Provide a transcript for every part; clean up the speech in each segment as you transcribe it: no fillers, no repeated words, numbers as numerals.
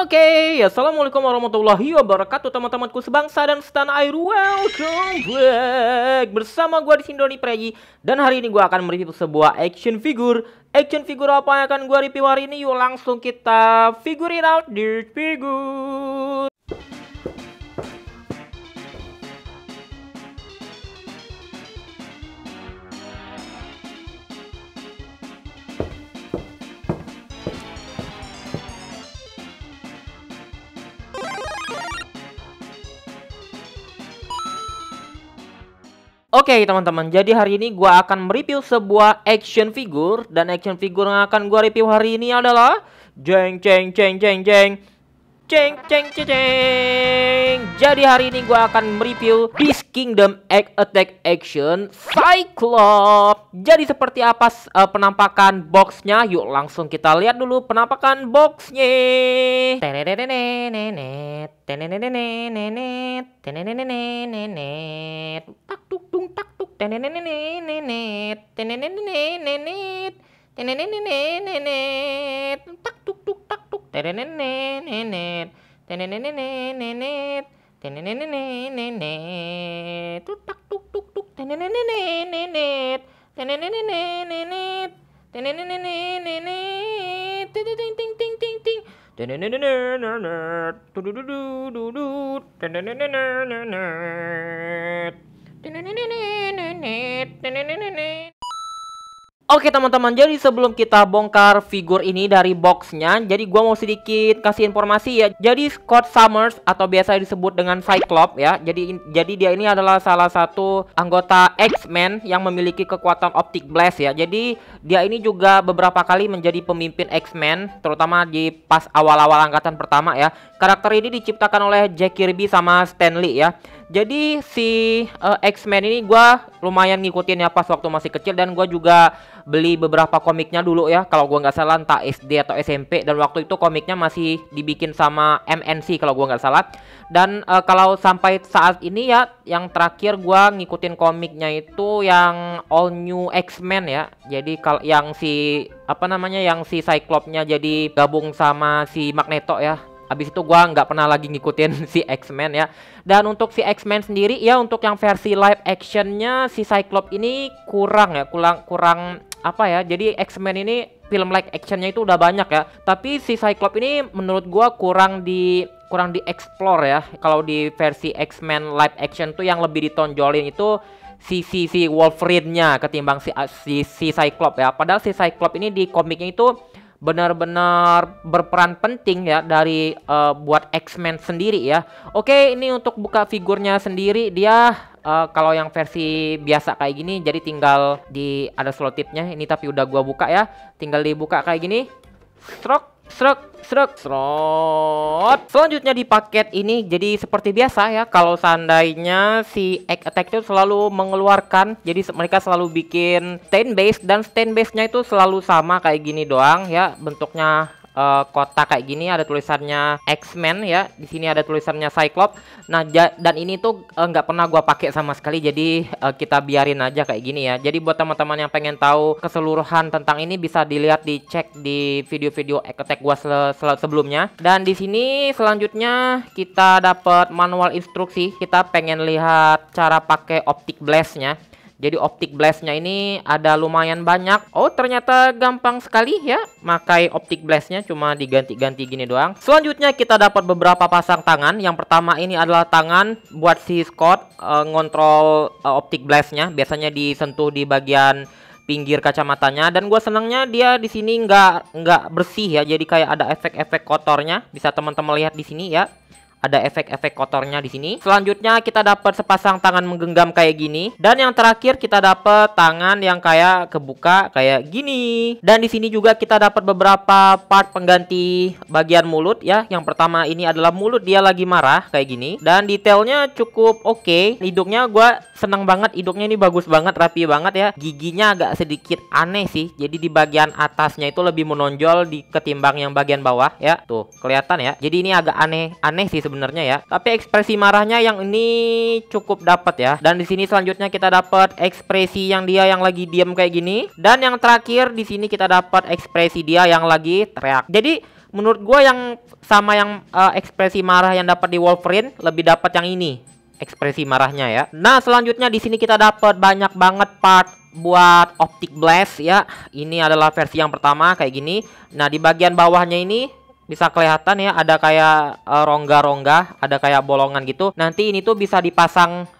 Oke, assalamualaikum warahmatullahi wabarakatuh teman-temanku sebangsa dan setanah air. Welcome back bersama gue di sini Doni Preji. Dan hari ini gue akan mereview sebuah action figure. Action figure apa yang akan gue review hari ini? Yuk langsung kita figure it out di figure. Oke teman-teman, jadi hari ini gua akan mereview sebuah action figure. Dan action figure yang akan gua review hari ini adalah Jeng jeng jeng jeng jeng Jeng jeng jeng jeng. Jadi hari ini gua akan mereview Beast Kingdom Egg Attack Action Cyclops. Jadi seperti apa penampakan boxnya? Yuk langsung kita lihat dulu penampakan boxnya. Tak tuk tung tak tuk tak tuk tuk tak tuk tak tuk tuk tuk Oke teman-teman, jadi sebelum kita bongkar figur ini dari boxnya, jadi gua mau sedikit kasih informasi ya. Jadi Scott Summers atau biasa disebut dengan Cyclops ya. Jadi dia ini adalah salah satu anggota X-Men yang memiliki kekuatan Optic Blast ya. Jadi dia ini juga beberapa kali menjadi pemimpin X-Men, terutama di pas awal-awal angkatan pertama ya. Karakter ini diciptakan oleh Jack Kirby sama Stan Lee ya. Jadi si X-Men ini gua lumayan ngikutin ya pas waktu masih kecil, dan gua juga beli beberapa komiknya dulu ya. Kalau gua nggak salah entah SD atau SMP, dan waktu itu komiknya masih dibikin sama MNC kalau gua nggak salah. Dan kalau sampai saat ini ya, yang terakhir gua ngikutin komiknya itu yang All New X-Men ya. Jadi kalau yang si yang si Cyclops-nya jadi gabung sama si Magneto ya. Habis itu gua nggak pernah lagi ngikutin si X-Men ya. Dan untuk si X-Men sendiri ya, untuk yang versi live actionnya si Cyclops ini kurang apa ya. Jadi X-Men ini film live actionnya itu udah banyak ya. Tapi si Cyclops ini menurut gua kurang di explore ya. Kalau di versi X-Men live action tuh yang lebih ditonjolin itu si Wolverine-nya ketimbang si Cyclops ya. Padahal si Cyclops ini di komiknya itu benar-benar berperan penting ya dari buat X-Men sendiri ya. Oke, ini untuk buka figurnya sendiri, dia kalau yang versi biasa kayak gini, jadi tinggal ada selotipnya ini, tapi udah gua buka ya. Tinggal dibuka kayak gini. Srok. Selanjutnya di paket ini, jadi seperti biasa ya, kalau seandainya si Egg Attack itu selalu mengeluarkan, jadi mereka selalu bikin stain base, dan stain base-nya itu selalu sama kayak gini doang ya, bentuknya kotak kayak gini, ada tulisannya X-Men ya, di sini ada tulisannya Cyclops. Nah, dan ini tuh nggak pernah gua pakai sama sekali, jadi kita biarin aja kayak gini ya. Jadi buat teman-teman yang pengen tahu keseluruhan tentang ini, bisa dilihat, dicek di video-video Attack gua sebelumnya. Dan di sini selanjutnya kita dapat manual instruksi. Kita pengen lihat cara pakai Optic Blast-nya. Jadi Optic Blast-nya ini ada lumayan banyak. Oh, ternyata gampang sekali ya pakai Optic Blast-nya, cuma diganti-ganti gini doang. Selanjutnya kita dapat beberapa pasang tangan. Yang pertama ini adalah tangan buat si Scott ngontrol Optic Blast-nya. Biasanya disentuh di bagian pinggir kacamatanya, dan gue senangnya dia di sini nggak bersih ya. Jadi kayak ada efek-efek kotornya. Bisa teman-teman lihat di sini ya. Ada efek-efek kotornya di sini. Selanjutnya kita dapat sepasang tangan menggenggam kayak gini. Dan yang terakhir kita dapat tangan yang kayak kebuka kayak gini. Dan di sini juga kita dapat beberapa part pengganti bagian mulut ya. Yang pertama ini adalah mulut dia lagi marah kayak gini. Dan detailnya cukup oke. Hidungnya gue seneng banget. Hidungnya ini bagus banget, rapi banget ya. Giginya agak sedikit aneh sih. Jadi di bagian atasnya itu lebih menonjol ketimbang yang bagian bawah ya. Tuh, kelihatan ya. Jadi ini agak aneh sih sebenarnya ya. Tapi ekspresi marahnya yang ini cukup dapat ya. Dan di sini selanjutnya kita dapat ekspresi yang dia yang lagi diam kayak gini. Dan yang terakhir di sini kita dapat ekspresi dia yang lagi teriak. Jadi Menurut gua yang sama yang ekspresi marah yang dapat di Wolverine lebih dapat yang ini ekspresi marahnya ya. Nah, selanjutnya di sini kita dapat banyak banget part buat Optic Blast ya. Ini adalah versi yang pertama kayak gini. Nah, di bagian bawahnya ini bisa kelihatan ya, ada kayak rongga-rongga, ada kayak bolongan gitu. Nanti ini tuh bisa dipasang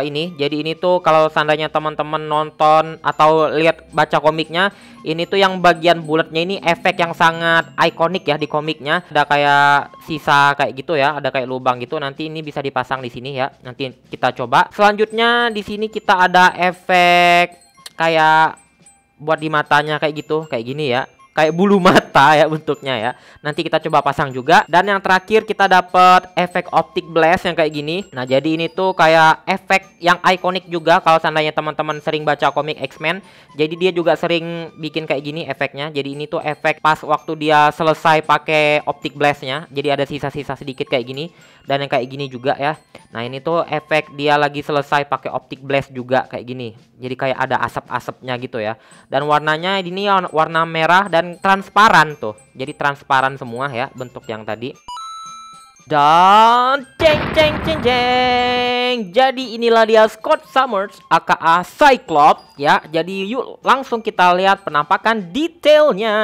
ini. Jadi ini tuh kalau seandainya teman-teman nonton atau lihat baca komiknya, ini tuh yang bagian bulatnya ini efek yang sangat ikonik ya di komiknya. Ada kayak sisa kayak gitu ya, ada kayak lubang gitu. Nanti ini bisa dipasang di sini ya. Nanti kita coba. Selanjutnya di sini kita ada efek kayak buat di matanya kayak gitu, kayak gini ya. Kayak bulu mata ya bentuknya ya. Nanti kita coba pasang juga. Dan yang terakhir kita dapat efek Optic Blast yang kayak gini. Nah, jadi ini tuh kayak efek yang ikonik juga kalau seandainya teman-teman sering baca komik X-Men. Jadi dia juga sering bikin kayak gini efeknya. Jadi ini tuh efek pas waktu dia selesai pakai Optic Blast-nya. Jadi ada sisa-sisa sedikit kayak gini. Dan yang kayak gini juga ya. Nah, ini tuh efek dia lagi selesai pakai Optic Blast juga kayak gini. Jadi kayak ada asap-asapnya gitu ya. Dan warnanya ini warna merah dan transparan tuh. Jadi transparan semua ya bentuk yang tadi. Dan ceng. Jadi inilah dia Scott Summers aka Cyclops ya. Jadi yuk langsung kita lihat penampakan detailnya.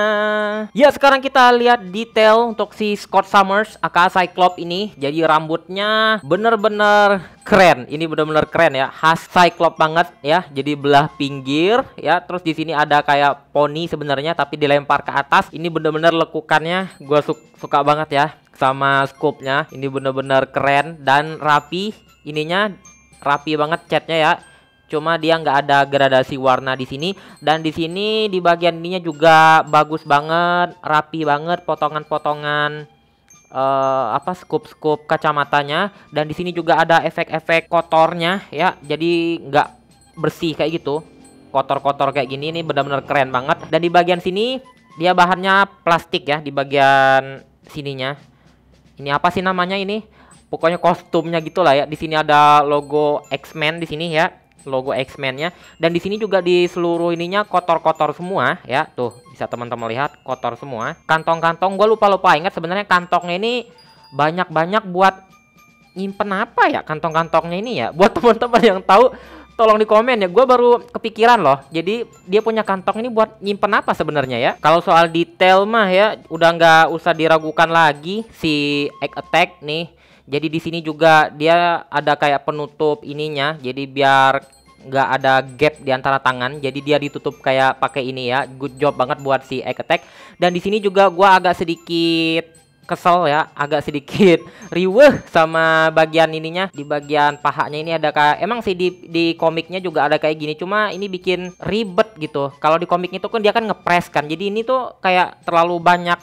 Ya, sekarang kita lihat detail untuk si Scott Summers aka Cyclops ini. Jadi rambutnya bener-bener keren. Ini bener-bener keren ya. Khas Cyclops banget ya. Jadi belah pinggir ya. Terus di sini ada kayak poni sebenarnya tapi dilempar ke atas. Ini bener-bener lekukannya gue suka banget ya. Sama scope-nya ini bener-bener keren dan rapi. Ininya rapi banget catnya ya. Cuma dia nggak ada gradasi warna di sini. Dan di sini di bagian ininya juga bagus banget, rapi banget potongan-potongan scope kacamatanya. Dan di sini juga ada efek-efek kotornya ya. Jadi nggak bersih kayak gitu. Kotor-kotor kayak gini ini benar-benar keren banget. Dan di bagian sini dia bahannya plastik ya di bagian sininya. Ini apa sih namanya ini? Pokoknya kostumnya gitulah ya. Di sini ada logo X-Men di sini ya, logo X-Men-nya. Dan di sini juga di seluruh ininya kotor-kotor semua ya. Tuh, bisa teman-teman lihat kotor semua. Kantong-kantong gue lupa ingat sebenarnya kantongnya ini banyak-banyak buat nyimpen apa ya kantong-kantongnya ini ya. Buat teman-teman yang tahu tolong di komen ya, gue baru kepikiran loh. Jadi dia punya kantong ini buat nyimpen apa sebenarnya ya. Kalau soal detail mah ya udah nggak usah diragukan lagi si Egg Attack nih. Jadi di sini juga dia ada kayak penutup ininya. Jadi biar nggak ada gap di antara tangan. Jadi dia ditutup kayak pakai ini ya. Good job banget buat si Egg Attack. Dan di sini juga gue agak sedikit kesel ya, agak sedikit riweh sama bagian ininya. Di bagian pahanya ini ada kayak, emang sih di komiknya juga ada kayak gini, cuma ini bikin ribet gitu. Kalau di komik itu kan dia kan ngepres kan, jadi ini tuh kayak terlalu banyak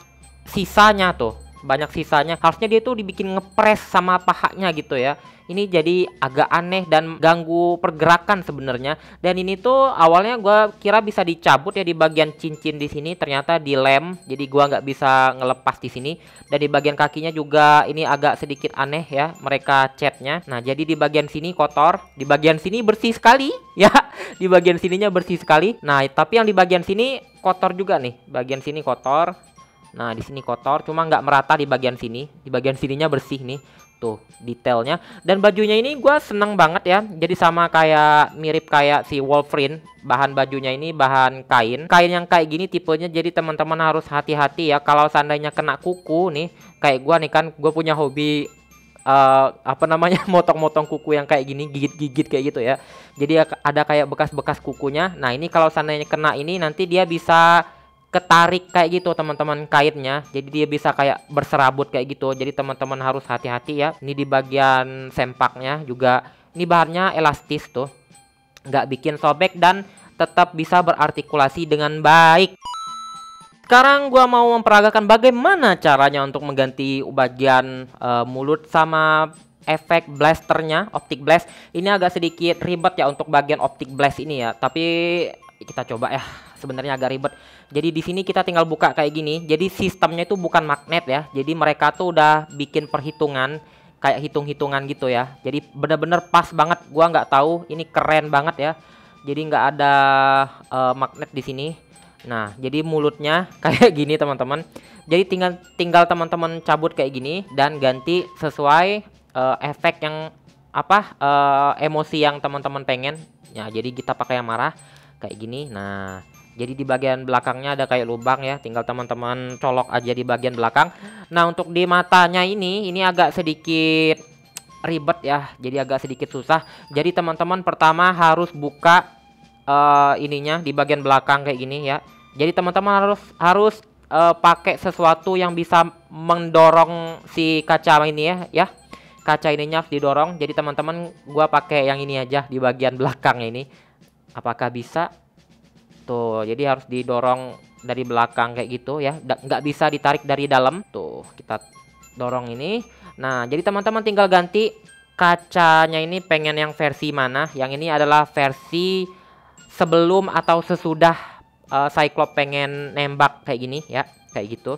sisanya tuh, banyak sisanya. Harusnya dia tuh dibikin ngepres sama pahanya gitu ya. Ini jadi agak aneh dan ganggu pergerakan sebenarnya. Dan ini tuh awalnya gue kira bisa dicabut ya di bagian cincin di sini, ternyata dilem. Jadi gue nggak bisa ngelepas di sini. Dan di bagian kakinya juga ini agak sedikit aneh ya mereka catnya. Nah, jadi di bagian sini kotor, di bagian sini bersih sekali ya. Di bagian sininya bersih sekali. Nah, tapi yang di bagian sini kotor juga nih. Bagian sini kotor. Nah, di sini kotor, cuma nggak merata di bagian sini. Di bagian sininya bersih nih. Tuh detailnya. Dan bajunya ini gue seneng banget ya. Jadi sama kayak mirip kayak si Wolverine. Bahan bajunya ini bahan kain. Kain yang kayak gini tipenya, jadi teman-teman harus hati-hati ya. Kalau seandainya kena kuku nih, kayak gue nih kan, gue punya hobi motong-motong kuku yang kayak gini, gigit-gigit kayak gitu ya. Jadi ada kayak bekas-bekas kukunya. Nah, ini kalau seandainya kena ini nanti dia bisa ketarik kayak gitu teman-teman kainnya. Jadi dia bisa kayak berserabut kayak gitu. Jadi teman-teman harus hati-hati ya. Ini di bagian sempaknya juga ini bahannya elastis tuh, nggak bikin sobek dan tetap bisa berartikulasi dengan baik. Sekarang gua mau memperagakan bagaimana caranya untuk mengganti bagian mulut sama efek blasternya, Optic Blast. Ini agak sedikit ribet ya untuk bagian Optic Blast ini ya. Tapi kita coba ya. Sebenarnya agak ribet. Jadi di sini kita tinggal buka kayak gini. Jadi sistemnya itu bukan magnet ya. Jadi mereka tuh udah bikin perhitungan kayak hitung-hitungan gitu ya. Jadi bener-bener pas banget. Gua nggak tahu, ini keren banget ya. Jadi nggak ada magnet di sini. Nah, jadi mulutnya kayak gini teman-teman. Jadi tinggal teman-teman cabut kayak gini dan ganti sesuai efek yang emosi yang teman-teman pengen. Ya, jadi kita pakai yang marah kayak gini. Nah, jadi di bagian belakangnya ada kayak lubang ya. Tinggal teman-teman colok aja di bagian belakang. Nah, untuk di matanya ini agak sedikit ribet ya. Jadi agak sedikit susah. Jadi teman-teman pertama harus buka ininya di bagian belakang kayak gini ya. Jadi teman-teman harus pakai sesuatu yang bisa mendorong si kaca ini ya. Kaca ininya harus didorong. Jadi teman-teman gua pakai yang ini aja di bagian belakang ini. Apakah bisa? Tuh, jadi harus didorong dari belakang kayak gitu ya. Nggak bisa ditarik dari dalam. Tuh, kita dorong ini. Nah, jadi teman-teman tinggal ganti kacanya ini pengen yang versi mana. Yang ini adalah versi sebelum atau sesudah Cyclops pengen nembak kayak gini ya, kayak gitu.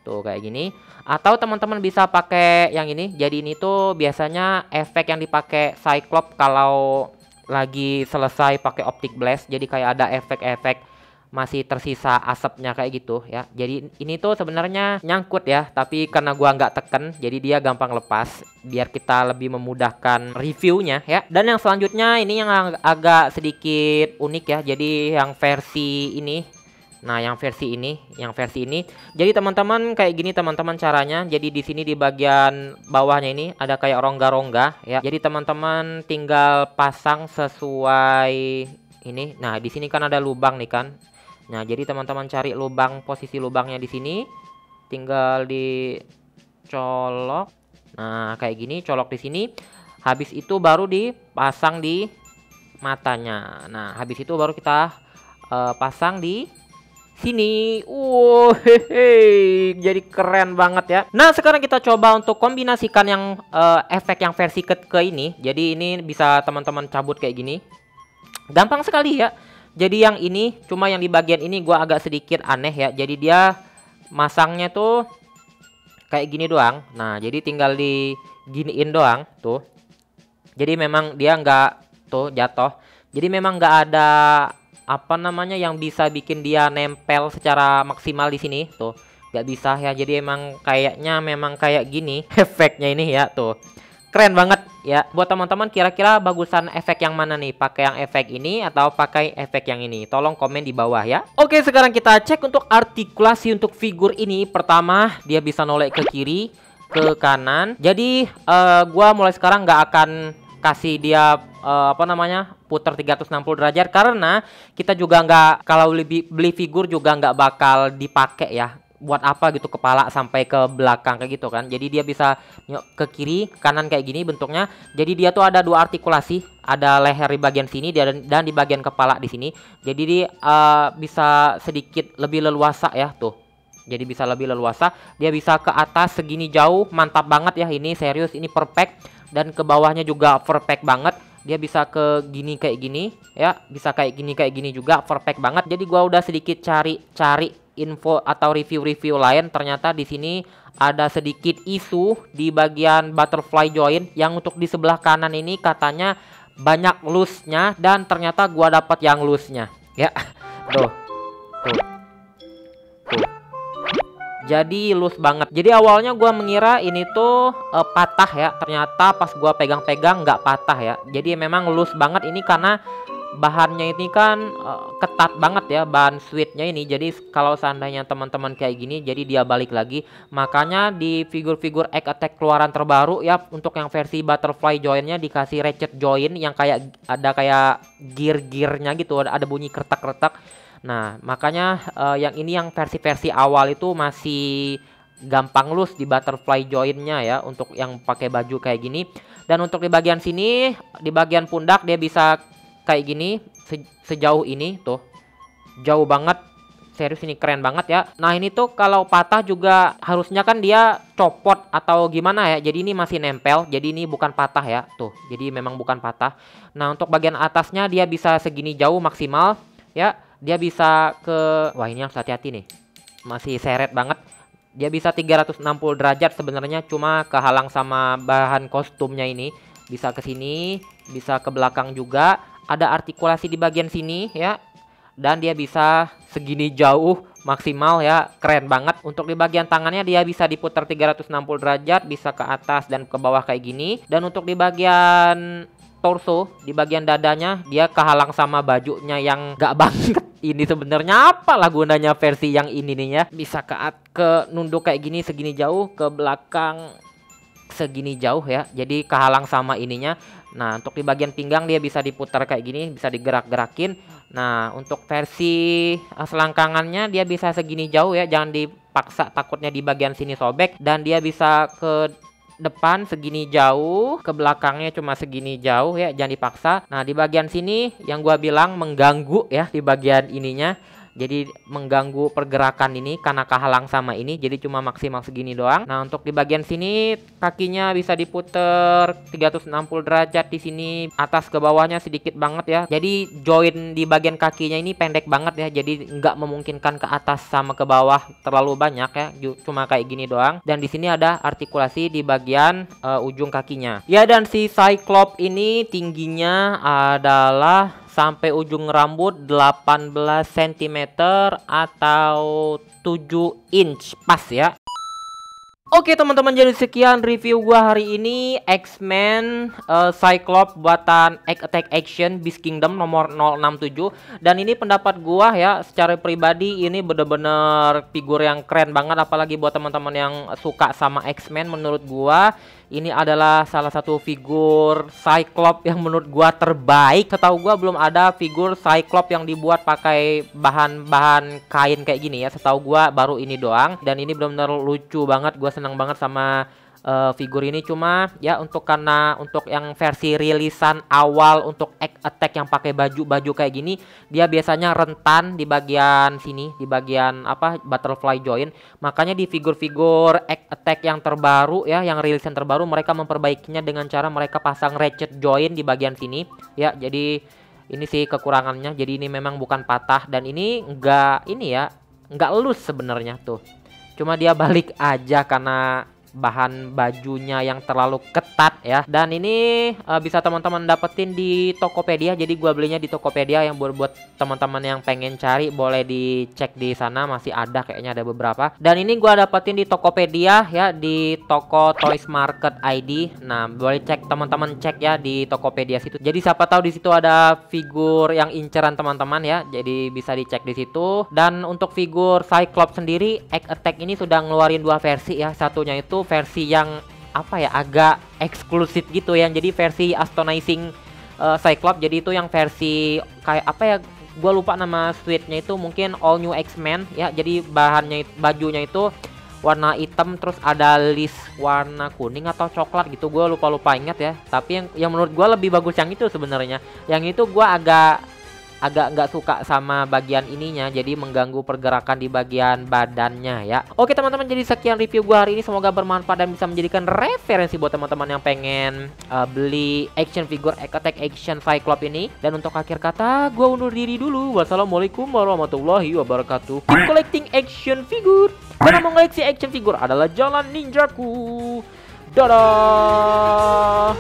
Tuh kayak gini. Atau teman-teman bisa pakai yang ini. Jadi ini tuh biasanya efek yang dipakai Cyclops kalau lagi selesai pakai optic blast. Jadi kayak ada efek-efek masih tersisa asapnya kayak gitu ya. Jadi ini tuh sebenarnya nyangkut ya, tapi karena gua nggak teken jadi dia gampang lepas biar kita lebih memudahkan reviewnya ya. Dan yang selanjutnya ini yang agak sedikit unik ya. Jadi yang versi ini. Nah, yang versi ini. Jadi teman-teman kayak gini teman-teman caranya. Jadi di sini di bagian bawahnya ini ada kayak rongga-rongga ya. Jadi teman-teman tinggal pasang sesuai ini. Nah, di sini kan ada lubang nih kan. Nah, jadi teman-teman cari lubang, posisi lubangnya di sini. Tinggal dicolok. Nah, kayak gini, colok di sini. Habis itu baru dipasang di matanya. Nah, habis itu baru kita pasang di sini. Jadi keren banget ya. Nah, sekarang kita coba untuk kombinasikan yang efek yang versi ke ini. Jadi ini bisa teman-teman cabut kayak gini. Gampang sekali ya. Jadi yang ini, cuma yang di bagian ini gua agak sedikit aneh ya. Jadi dia masangnya tuh kayak gini doang. Nah, jadi tinggal diginiin doang tuh. Jadi memang dia nggak tuh jatuh. Jadi memang nggak ada yang bisa bikin dia nempel secara maksimal di sini tuh. Nggak bisa ya. Jadi emang kayaknya memang kayak gini efeknya ini ya tuh. Keren banget ya. Buat teman-teman kira-kira bagusan efek yang mana nih? Pakai yang efek ini atau pakai efek yang ini? Tolong komen di bawah ya. Oke, sekarang kita cek untuk artikulasi untuk figur ini. Pertama, dia bisa noleh ke kiri, ke kanan. Jadi gua mulai sekarang nggak akan kasih dia putar 360 derajat karena kita juga nggak, kalau beli figur juga nggak bakal dipakai ya. Buat apa gitu kepala sampai ke belakang kayak gitu kan. Jadi dia bisa ke kiri, kanan kayak gini bentuknya. Jadi dia tuh ada dua artikulasi, ada leher di bagian sini dan di bagian kepala di sini. Jadi dia bisa sedikit lebih leluasa ya tuh. Jadi bisa lebih leluasa, dia bisa ke atas segini jauh, mantap banget ya ini, serius ini perfect. Dan ke bawahnya juga perfect banget. Dia bisa ke gini kayak gini ya, bisa kayak gini juga perfect banget. Jadi gua udah sedikit cari info atau review lain, ternyata di sini ada sedikit isu di bagian butterfly joint yang untuk di sebelah kanan ini katanya banyak loose-nya dan ternyata gua dapat yang loose-nya ya. Tuh. Jadi loose banget. Jadi awalnya gua mengira ini tuh patah ya, ternyata pas gua pegang-pegang nggak patah ya. Jadi memang loose banget ini karena bahannya ini kan ketat banget ya, bahan sweetnya ini. Jadi kalau seandainya teman-teman kayak gini, jadi dia balik lagi. Makanya di figur-figur Egg Attack keluaran terbaru ya, untuk yang versi butterfly jointnya dikasih ratchet joint yang kayak ada kayak gear-gearnya gitu, ada bunyi kretak-kretak. Nah, makanya yang ini yang versi-versi awal itu masih gampang loose di butterfly jointnya ya, untuk yang pakai baju kayak gini. Dan untuk di bagian sini, di bagian pundak dia bisa kayak gini sejauh ini tuh, jauh banget, serius ini keren banget ya. Nah ini tuh kalau patah juga harusnya kan dia copot atau gimana ya, jadi ini masih nempel, jadi ini bukan patah ya tuh, jadi memang bukan patah. Nah untuk bagian atasnya dia bisa segini jauh maksimal ya, dia bisa ke, wah ini harus hati-hati nih, masih seret banget. Dia bisa 360 derajat sebenarnya, cuma kehalang sama bahan kostumnya ini. Bisa ke sini, bisa ke belakang juga. Ada artikulasi di bagian sini ya. dan dia bisa segini jauh maksimal ya, keren banget. Untuk di bagian tangannya dia bisa diputar 360 derajat, bisa ke atas dan ke bawah kayak gini. Dan untuk di bagian torso, di bagian dadanya dia kehalang sama bajunya yang gak banget. Ini sebenarnya apalah gunanya versi yang ini nih ya. Bisa ke nunduk kayak gini segini jauh, ke belakang segini jauh ya. Jadi kehalang sama ininya. Nah, untuk di bagian pinggang dia bisa diputar kayak gini, bisa digerak-gerakin. Nah, untuk versi selangkangannya dia bisa segini jauh ya, jangan dipaksa takutnya di bagian sini sobek. Dan dia bisa ke depan segini jauh, ke belakangnya cuma segini jauh ya, jangan dipaksa. Nah, di bagian sini yang gua bilang mengganggu ya, di bagian ininya. Jadi mengganggu pergerakan ini karena kehalang sama ini, jadi cuma maksimal segini doang. Nah, untuk di bagian sini kakinya bisa diputer 360 derajat di sini, atas ke bawahnya sedikit banget ya. Jadi join di bagian kakinya ini pendek banget ya, jadi nggak memungkinkan ke atas sama ke bawah terlalu banyak ya, cuma kayak gini doang. Dan di sini ada artikulasi di bagian ujung kakinya. Ya, dan si Cyclops ini tingginya adalah sampai ujung rambut 18 cm atau 7 inch pas ya. Oke teman-teman, jadi sekian review gua hari ini X-Men Cyclops buatan Egg Attack Action Beast Kingdom nomor 067. Dan ini pendapat gua ya, secara pribadi ini bener-bener figur yang keren banget. Apalagi buat teman-teman yang suka sama X-Men, menurut gua ini adalah salah satu figur Cyclops yang menurut gua terbaik. Setahu gua belum ada figur Cyclops yang dibuat pakai bahan-bahan kain kayak gini ya. Setahu gua baru ini doang. Dan ini benar-benar lucu banget. Gua senang banget sama figur ini. Cuma ya untuk yang versi rilisan awal untuk Egg Attack yang pakai baju kayak gini, dia biasanya rentan di bagian sini, di bagian apa, butterfly joint. Makanya di figur-figur Egg Attack yang terbaru ya, yang rilisan terbaru, mereka memperbaikinya dengan cara mereka pasang ratchet joint di bagian sini ya. Jadi ini sih kekurangannya. Jadi ini memang bukan patah, dan ini enggak elus sebenarnya tuh. Cuma dia balik aja karena bahan bajunya yang terlalu ketat ya. Dan ini bisa teman-teman dapetin di Tokopedia. Jadi gua belinya di Tokopedia. Yang buat teman-teman yang pengen cari boleh dicek di sana, masih ada kayaknya, ada beberapa. Dan ini gua dapetin di Tokopedia ya, di toko Toys Market ID. Nah, boleh cek teman-teman, cek ya di Tokopedia situ. Jadi siapa tahu di situ ada figur yang inceran teman-teman ya. Jadi bisa dicek di situ. Dan untuk figur Cyclops sendiri, Egg Attack ini sudah ngeluarin 2 versi ya. Satunya itu versi yang apa ya, agak eksklusif gitu ya. Jadi versi Astonishing Cyclops. Jadi itu yang versi kayak apa ya, gue lupa nama suite-nya itu, mungkin All New X-Men ya. Jadi bajunya itu warna hitam, terus ada list warna kuning atau coklat gitu, gue lupa ingat ya. Tapi yang menurut gue lebih bagus yang itu sebenarnya. Yang itu gue agak nggak suka sama bagian ininya, jadi mengganggu pergerakan di bagian badannya ya. Oke teman-teman, jadi sekian review gua hari ini, semoga bermanfaat dan bisa menjadikan referensi buat teman-teman yang pengen beli action figure Egg Attack Action Cyclops ini. Dan untuk akhir kata, gua undur diri dulu. Wassalamualaikum warahmatullahi wabarakatuh. Keep collecting action figure, karena mengoleksi action figure adalah jalan ninjaku. Dadah.